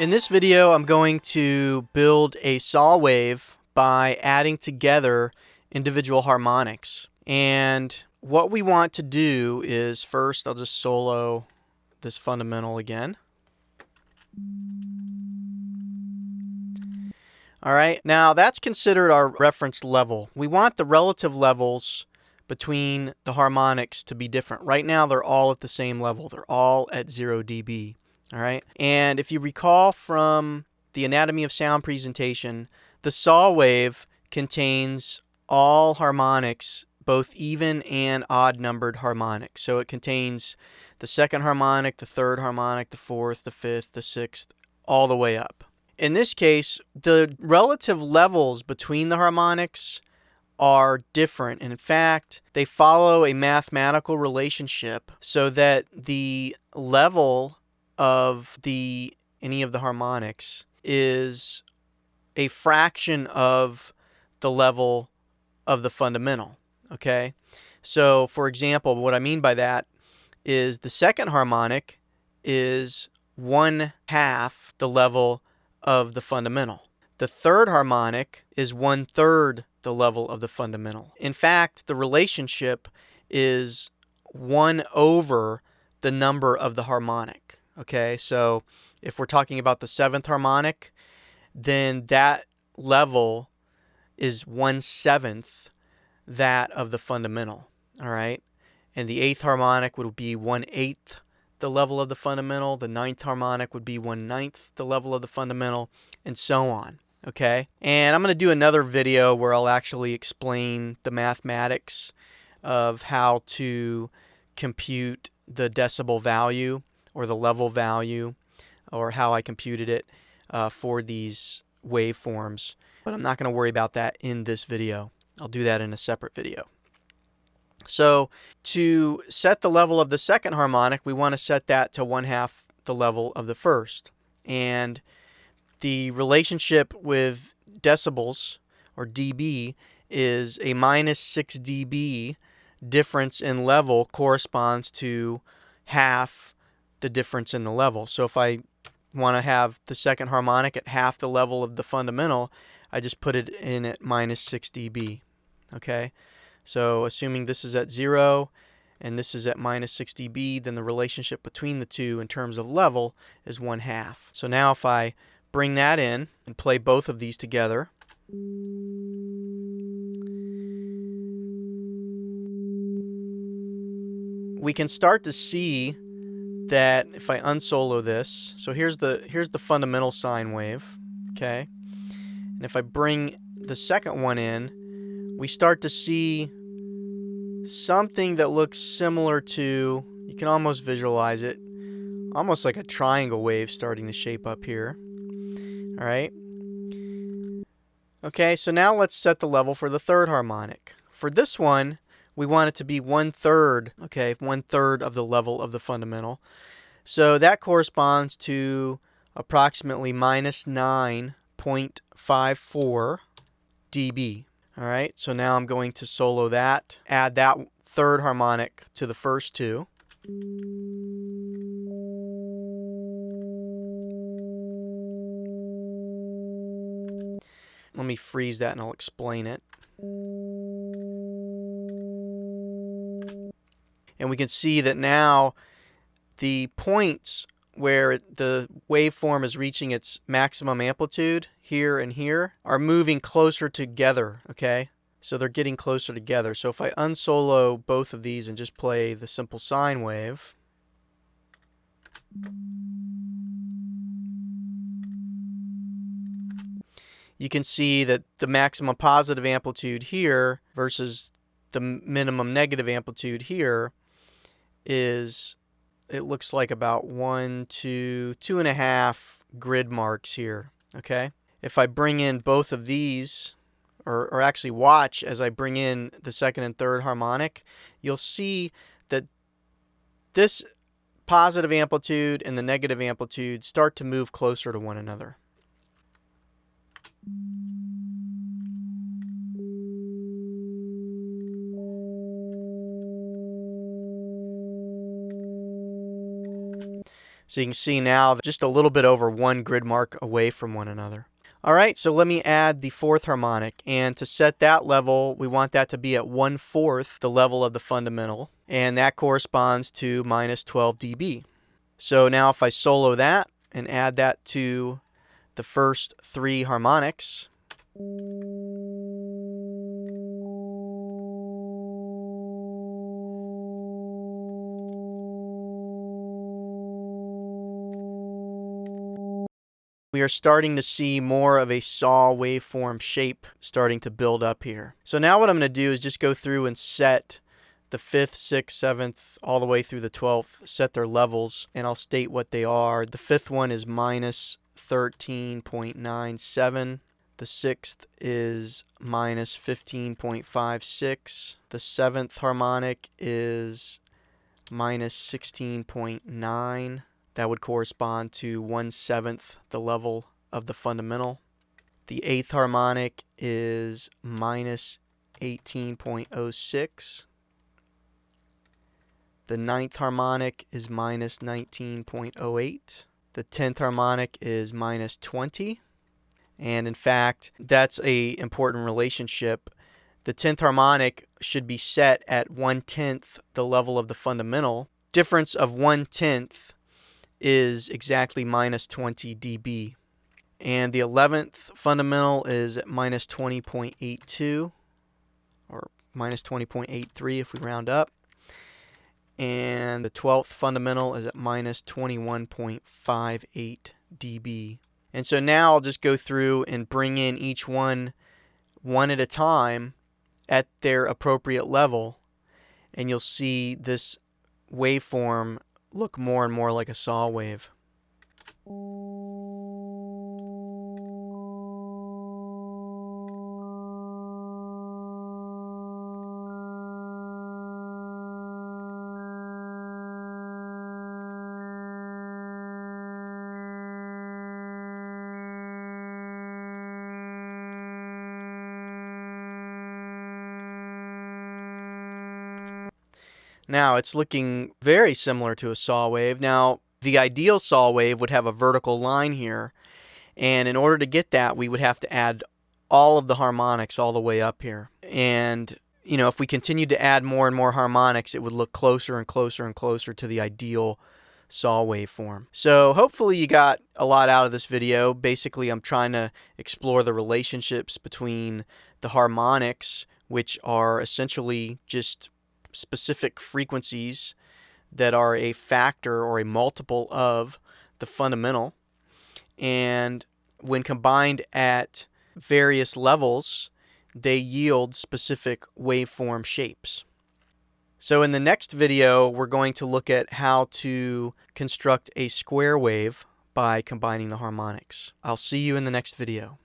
In this video, I'm going to build a saw wave by adding together individual harmonics. And what we want to do is first, I'll just solo this fundamental again. Alright, now that's considered our reference level. We want the relative levels between the harmonics to be different. Right now they're all at the same level. They're all at 0 dB. Alright, and if you recall from the anatomy of sound presentation, the saw wave contains all harmonics, both even and odd numbered harmonics. So it contains the second harmonic, the third harmonic, the fourth, the fifth, the sixth, all the way up. In this case, the relative levels between the harmonics are different. And in fact, they follow a mathematical relationship so that the level of any of the harmonics is a fraction of the level of the fundamental. Okay? So, for example, what I mean by that is the second harmonic is 1/2 the level of the fundamental. The third harmonic is 1/3 the level of the fundamental. In fact, the relationship is 1 over the number of the harmonic. Okay, so if we're talking about the seventh harmonic, then that level is 1/7 that of the fundamental. All right, and the eighth harmonic would be 1/8 the level of the fundamental. The ninth harmonic would be 1/9 the level of the fundamental, and so on. Okay, and I'm going to do another video where I'll actually explain the mathematics of how to compute the decibel value or the level value, or how I computed it for these waveforms. But I'm not going to worry about that in this video. I'll do that in a separate video. So to set the level of the second harmonic, we want to set that to 1/2 the level of the first. And the relationship with decibels, or dB, is a -6 dB difference in level corresponds to half the difference in the level. So if I want to have the second harmonic at half the level of the fundamental, I just put it in at -6 dB. Okay? So assuming this is at 0 and this is at -6 dB, then the relationship between the two in terms of level is 1/2. So now if I bring that in and play both of these together, we can start to see that if I unsolo this, so here's the fundamental sine wave, okay? And if I bring the second one in, we start to see something that looks similar to, you can almost visualize it, almost like a triangle wave starting to shape up here. All right. Okay, so now let's set the level for the third harmonic. For this one, we want it to be 1/3, okay, 1/3 of the level of the fundamental. So that corresponds to approximately -9.54 dB. All right, so now I'm going to solo that, add that third harmonic to the first two. Let me freeze that and I'll explain it. And we can see that now the points where the waveform is reaching its maximum amplitude, here and here, are moving closer together, okay? So they're getting closer together. So if I unsolo both of these and just play the simple sine wave, you can see that the maximum positive amplitude here versus the minimum negative amplitude here is, it looks like about 1, 2, 2.5 grid marks here. Okay? If I bring in both of these, or actually watch as I bring in the second and third harmonic, you'll see that this positive amplitude and the negative amplitude start to move closer to one another. So you can see now just a little bit over one grid mark away from one another. Alright, so let me add the fourth harmonic, and to set that level, we want that to be at 1/4 the level of the fundamental, and that corresponds to minus 12 dB. So now if I solo that and add that to the first three harmonics, we are starting to see more of a saw waveform shape starting to build up here. So now what I'm going to do is just go through and set the 5th, 6th, 7th, all the way through the 12th, set their levels, and I'll state what they are. The 5th one is minus 13.97. The 6th is minus 15.56. The 7th harmonic is minus 16.9. That would correspond to 1/7 the level of the fundamental. The 8th harmonic is minus 18.06. The 9th harmonic is minus 19.08. The 10th harmonic is minus 20. And in fact, that's an important relationship. The 10th harmonic should be set at 1/10 the level of the fundamental. Difference of 1/10 is exactly minus 20 dB. And the 11th fundamental is at minus 20.82, or minus 20.83 if we round up. And the 12th fundamental is at minus 21.58 dB. And so now I'll just go through and bring in each one at a time at their appropriate level, and you'll see this waveform look more and more like a saw wave. Now it's looking very similar to a saw wave. Now the ideal saw wave would have a vertical line here, and in order to get that we would have to add all of the harmonics all the way up here. And if we continued to add more and more harmonics, it would look closer and closer and closer to the ideal saw waveform. So hopefully you got a lot out of this video. Basically I'm trying to explore the relationships between the harmonics, which are essentially just specific frequencies that are a factor or a multiple of the fundamental, and when combined at various levels they yield specific waveform shapes. So in the next video we're going to look at how to construct a square wave by combining the harmonics. I'll see you in the next video.